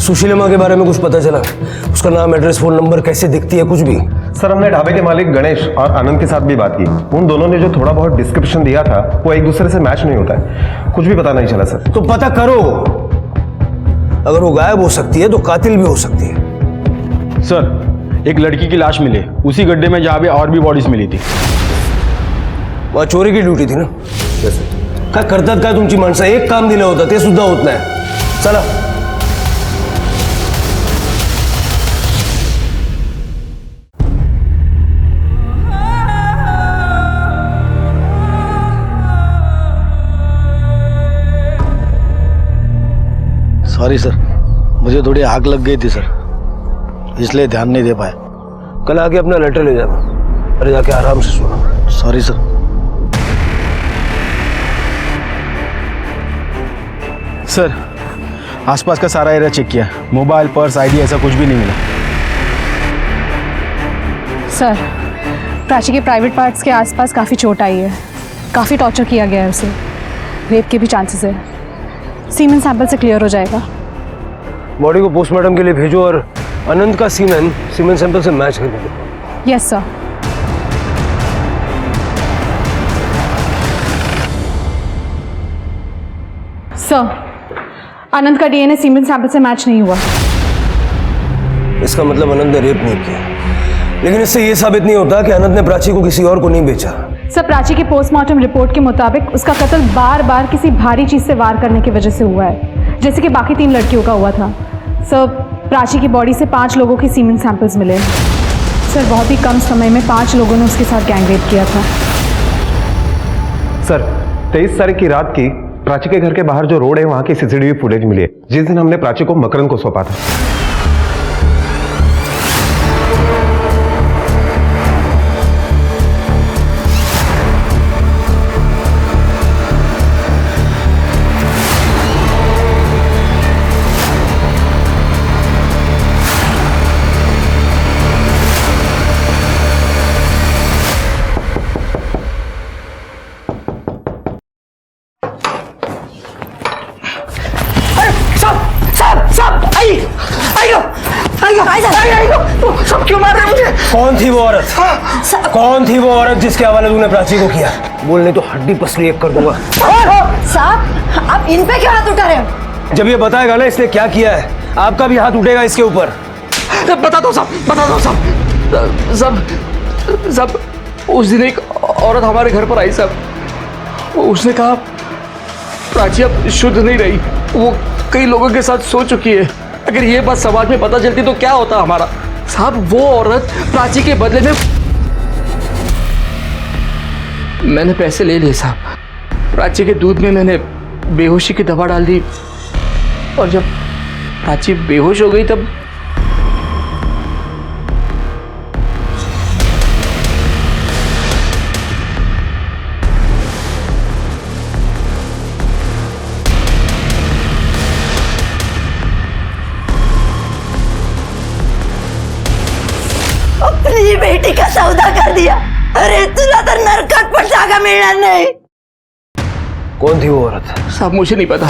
सुशीला माँ के बारे में कुछ पता चला? उसका नाम, एड्रेस, फोन नंबर, कैसे दिखती है, कुछ भी? सर हमने ढाबे के मालिक गणेश और आनंद के साथ भी बात की। उन दोनों ने जो थोड़ा बहुत डिस्क्रिप्शन दिया था वो एक दूसरे से मैच नहीं होता है, कुछ भी पता नहीं चला सर। तो पता करो, अगर वो गायब हो सकती है तो कातिल भी हो सकती है। सर एक लड़की की लाश मिली उसी गड्ढे में जहाँ पे और भी बॉडीज मिली थी। वहाँ चोरी की ड्यूटी थी ना? काय करतात काय तुमची माणसं? एक काम दिलं होतं ते सुद्धा होत नाही। चला। सॉरी सर, मुझे थोड़ी आग लग गई थी सर, इसलिए ध्यान नहीं दे पाया। कल आके अपना लेटर ले जाना, अरे जाके आराम से सोना। Sorry sir. सर आसपास का सारा एरिया चेक किया, मोबाइल, पर्स, आईडी ऐसा कुछ भी नहीं मिला। सर प्राची के प्राइवेट पार्ट्स के आसपास काफ़ी चोट आई है, काफ़ी टॉर्चर किया गया है उसे, रेप के भी चांसेस है। सीमेन सैंपल से क्लियर हो जाएगा। बॉडी को पोस्टमार्टम के लिए भेजो और अनंत का सीमेन सैंपल से मैच करने दो। Yes sir. सर अनंत का डीएनए सीमेन सैंपल से मैच नहीं हुआ। इसका मतलब अनंत ने रेप नहीं किया, लेकिन इससे यह साबित नहीं होता कि अनंत ने प्राची को किसी और को नहीं बेचा। सर प्राची के पोस्टमार्टम रिपोर्ट के मुताबिक उसका कत्ल बार बार किसी भारी चीज से वार करने की वजह से हुआ है, जैसे कि बाकी 3 लड़कियों का हुआ था। सर प्राची की बॉडी से 5 लोगों के सीमेन सैंपल्स मिले। सर बहुत ही कम समय में 5 लोगों ने उसके साथ गैंगरेप किया था। सर 23 तारीख की रात की प्राची के घर के बाहर जो रोड है वहां की सीसीटीवी फुटेज मिली है, जिस दिन हमने प्राची को मकरंद को सौंपा था। सब क्यों मार रहे मुझे? कौन थी वो औरत? कौन थी वो औरत जिसके हवाले तूने प्राची को किया? बोलने तो हड्डी पसली एक कर दूंगा। साहब आप इन पे क्यों हाथ उठा रहे हो? जब ये बताएगा ना इसने क्या किया है, आपका भी हाथ उठेगा इसके ऊपर। बता दो साहब, बता दो साहब। साहब उस दिन एक औरत हमारे घर पर आई साहब, उसने कहा प्राची अब शुद्ध नहीं रही, वो कई लोगों के साथ सो चुकी है। अगर ये बात समाज में पता चलती तो क्या होता हमारा। साहब वो औरत प्राची के बदले में मैंने पैसे ले लिए साहब। प्राची के दूध में मैंने बेहोशी की दवा डाल दी और जब प्राची बेहोश हो गई तब अपनी बेटी का सौदा कर दिया। अरे तुला तर नरकात पण जागा मिळणार नाही। कौन थी वो औरत? साहब मुझे नहीं पता,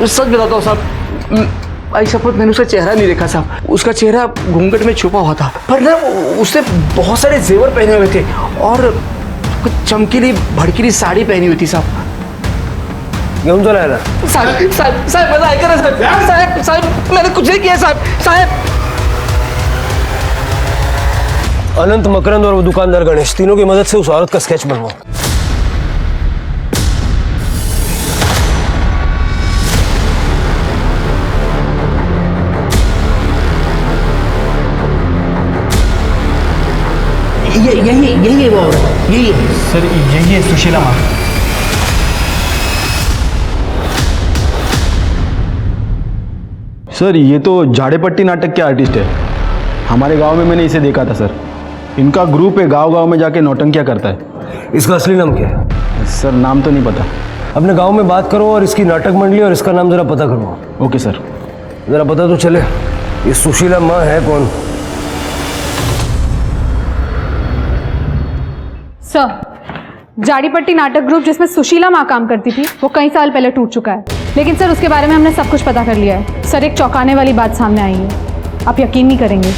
सच बताता हूँ साहब। आई शपथ मैंने उसका चेहरा नहीं देखा साहब। उसका चेहरा घूंघट में छुपा हुआ था, पर ना उसने बहुत सारे जेवर पहने हुए थे और कुछ चमकीली भड़कीली साड़ी पहनी हुई थी साहब। घेऊन चला याला। साहब साहब साहब मजा ऐका ना साहब। साहब साहब मैंने कुछ नहीं किया साहब। साहब अनंत, मकरंद और वो दुकानदार गणेश, तीनों की मदद से उस औरत का स्केच बनवाओ। यही है वो औरत, यही है सर, यही है सुशीला माँ। सर ये तो झाड़ेपट्टी नाटक के आर्टिस्ट है। हमारे गांव में मैंने इसे देखा था सर। इनका ग्रुप है, गांव-गांव में जाके नौटंकियां करता है। इसका असली नाम क्या है? सर नाम तो नहीं पता। अपने गांव में बात करो और इसकी नाटक मंडली और इसका नाम जरा पता करवाओ। Okay sir. जरा पता तो चले ये सुशीला माँ है कौन। सर, जाड़ीपट्टी नाटक ग्रुप जिसमें सुशीला माँ काम करती थी वो कई साल पहले टूट चुका है, लेकिन सर उसके बारे में हमने सब कुछ पता कर लिया है। सर एक चौंकाने वाली बात सामने आई है, आप यकीन नहीं करेंगे।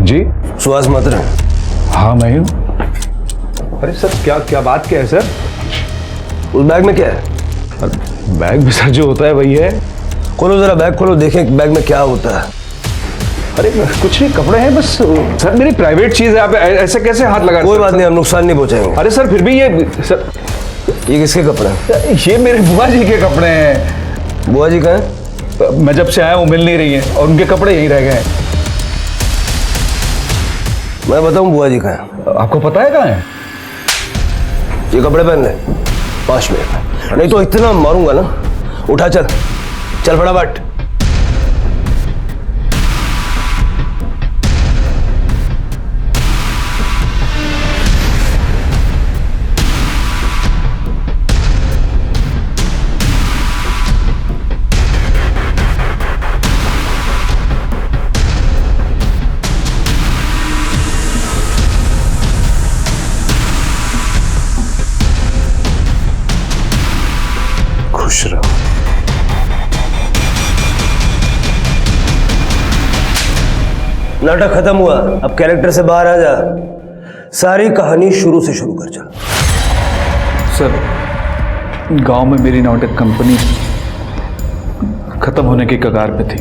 जी सुहास मात्र। हाँ मैं हूँ। अरे सर क्या बात क्या है सर? उस बैग में क्या है? बैग में सर जो होता है वही है। खोलो जरा बैग, खोलो देखें बैग में क्या होता है। अरे कुछ नहीं, कपड़े हैं बस सर, मेरी प्राइवेट चीज है, आप ऐसे कैसे हाथ लगा? कोई बात नहीं, हम नुकसान नहीं पहुंचाएंगे। अरे सर फिर भी ये सर, ये किसके कपड़े हैं? ये मेरे बुआ जी के कपड़े हैं। बुआ जी कहाँ हैं? मैं जब से आया वो मिल नहीं रही हैं और उनके कपड़े यहीं रह गए हैं। मैं बताऊं बुआ जी कहाँ हैं? आपको पता है कहाँ है? ये कपड़े पहन ले 5 मिनट, नहीं तो इतना मारूंगा ना। उठा चल फटाफट। खुश रहो। नाटक खत्म हुआ, अब कैरेक्टर से बाहर आ जा। सारी कहानी शुरू से शुरू कर चल। सर गांव में मेरी नाटक कंपनी खत्म होने की कगार पे थी,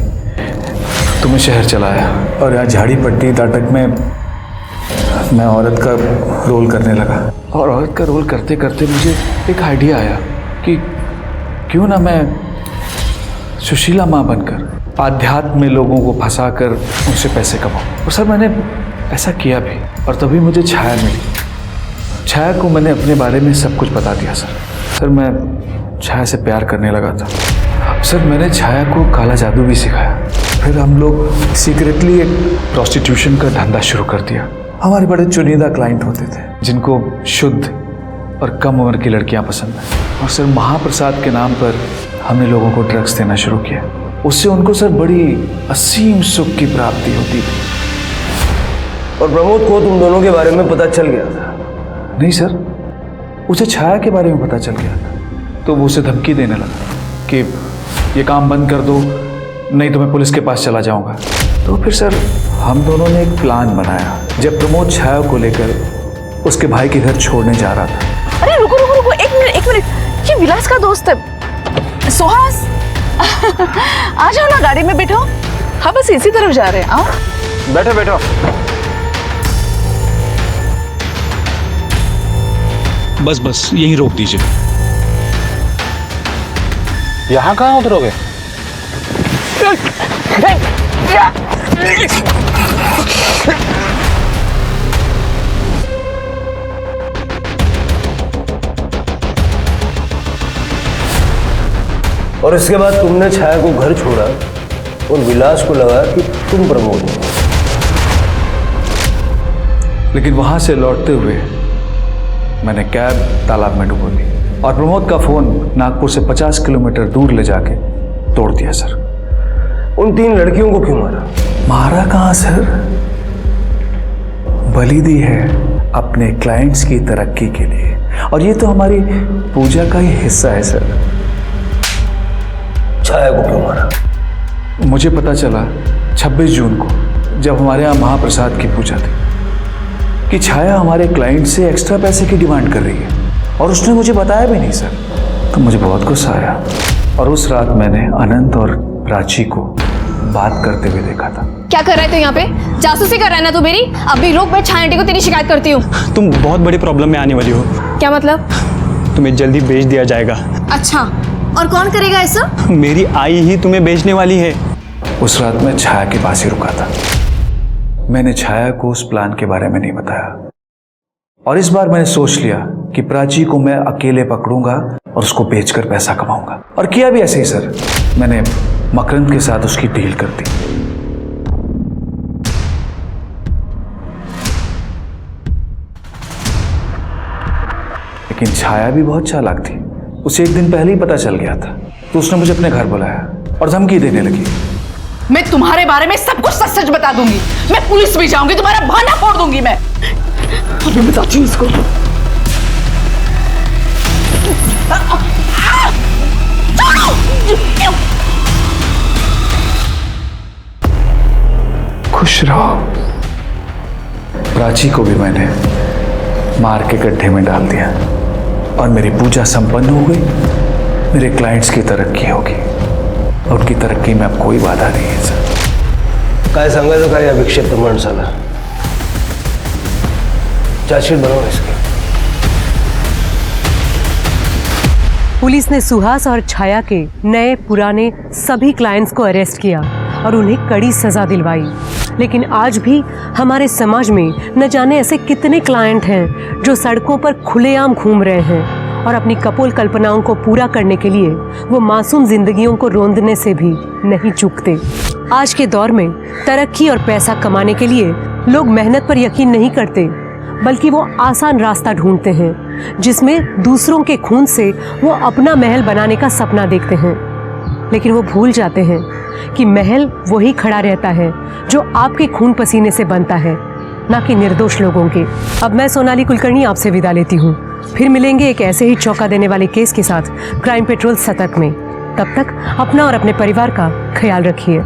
तो मैं शहर चला आया और यहाँ झाड़ीपट्टी नाटक में मैं औरत का रोल करने लगा। और औरत का रोल करते करते मुझे एक आइडिया आया कि क्यों ना मैं सुशीला माँ बनकर आध्यात्म में लोगों को फंसाकर उनसे पैसे कमाऊं। और सर मैंने ऐसा किया भी, और तभी मुझे छाया मिली। छाया को मैंने अपने बारे में सब कुछ बता दिया सर मैं छाया से प्यार करने लगा था। सर मैंने छाया को काला जादू भी सिखाया। फिर हम लोग सीक्रेटली एक प्रोस्टिट्यूशन का धंधा शुरू कर दिया। हमारे बड़े चुनिंदा क्लाइंट होते थे जिनको शुद्ध और कम उम्र की लड़कियां पसंद हैं। और सर महाप्रसाद के नाम पर हमने लोगों को ड्रग्स देना शुरू किया। उससे उनको सर बड़ी असीम सुख की प्राप्ति होती थी। और प्रमोद को तुम दोनों के बारे में पता चल गया था? नहीं सर, उसे छाया के बारे में पता चल गया था, तो वो उसे धमकी देने लगा कि ये काम बंद कर दो, नहीं तो मैं पुलिस के पास चला जाऊंगा। तो फिर सर हम दोनों ने एक प्लान बनाया। जब प्रमोद छाया को लेकर उसके भाई के घर छोड़ने जा रहा था। अरे रुको रुको रुको, एक मिनट, ये विलास का दोस्त है सुहास। आ जाओ ना, गाड़ी में बैठो। हाँ बस इसी तरफ जा रहे हैं, आओ। बैठो बैठो। बस बस यहीं रोक दीजिए। यहाँ कहाँ उतरोगे? और इसके बाद तुमने छाया को घर छोड़ा और विलास को लगा कि तुम प्रमोद हो। लेकिन वहां से लौटते हुए मैंने कैब तालाब में डुबो दी और प्रमोद का फोन नागपुर से 50 किलोमीटर दूर ले जाके तोड़ दिया सर। उन 3 लड़कियों को क्यों मारा? मारा कहाँ सर, बलि दी है अपने क्लाइंट्स की तरक्की के लिए, और ये तो हमारी पूजा का ही हिस्सा है सर। छाया को क्यों मारा? मुझे पता चला 26 जून को जब हमारे यहाँ महाप्रसाद की पूजा थी कि छाया हमारे क्लाइंट से एक्स्ट्रा पैसे की डिमांड कर रही है, और उसने मुझे बताया भी नहीं सर। तो मुझे बहुत गुस्सा आया और उस रात मैंने अनंत और प्राची को बात करते हुए देखा था। क्या कर रहे थे यहाँ पे? जासूसी कर रहा है ना तू मेरी? अभी रुक, मैं छाया आंटी को तेरी शिकायत करती हूँ। तुम बहुत बड़ी प्रॉब्लम में आने वाली हो। क्या मतलब? तुम्हें जल्दी बेच दिया जाएगा। अच्छा, और कौन करेगा ऐसा? मेरी आई ही तुम्हें बेचने वाली है। उस रात मैं छाया के पास ही रुका था। मैंने छाया को उस प्लान के बारे में नहीं बताया, और इस बार मैंने सोच लिया कि प्राची को मैं अकेले पकड़ूंगा और उसको बेचकर पैसा कमाऊंगा, और किया भी ऐसे ही सर। मैंने मकरंद के साथ उसकी डील कर दी। लेकिन छाया भी बहुत चालाक थी। उसे एक दिन पहले ही पता चल गया था, तो उसने मुझे अपने घर बुलाया और धमकी देने लगी। मैं तुम्हारे बारे में सब कुछ सच सच बता दूंगी। मैं पुलिस भी जाऊंगी, तुम्हारा बहाना फोड़ दूंगी मैं। अभी बताती हूँ इसको। खुश रहो। प्राची को भी मैंने मार के गड्ढे में डाल दिया और मेरी पूजा संपन्न हो गई। मेरे क्लाइंट्स की तरक्की होगी और उनकी तरक्की में अब कोई बाधा नहीं है सर। काय सांगायचं काय या विक्षिप्त माणसाला? चार्जशीट बनाओ इसकी। पुलिस ने सुहास और छाया के नए पुराने सभी क्लाइंट्स को अरेस्ट किया और उन्हें कड़ी सजा दिलवाई। लेकिन आज भी हमारे समाज में न जाने ऐसे कितने क्लाइंट हैं जो सड़कों पर खुलेआम घूम रहे हैं और अपनी कपोल कल्पनाओं को पूरा करने के लिए वो मासूम जिंदगियों को रोंदने से भी नहीं चूकते। आज के दौर में तरक्की और पैसा कमाने के लिए लोग मेहनत पर यकीन नहीं करते, बल्कि वो आसान रास्ता ढूंढते हैं जिसमें दूसरों के खून से वो अपना महल बनाने का सपना देखते हैं। लेकिन वो भूल जाते हैं कि महल वही खड़ा रहता है जो आपके खून पसीने से बनता है, ना कि निर्दोष लोगों के। अब मैं सोनाली कुलकर्णी आपसे विदा लेती हूँ। फिर मिलेंगे एक ऐसे ही चौंका देने वाले केस के साथ क्राइम पेट्रोल सतर्क में। तब तक अपना और अपने परिवार का ख्याल रखिए।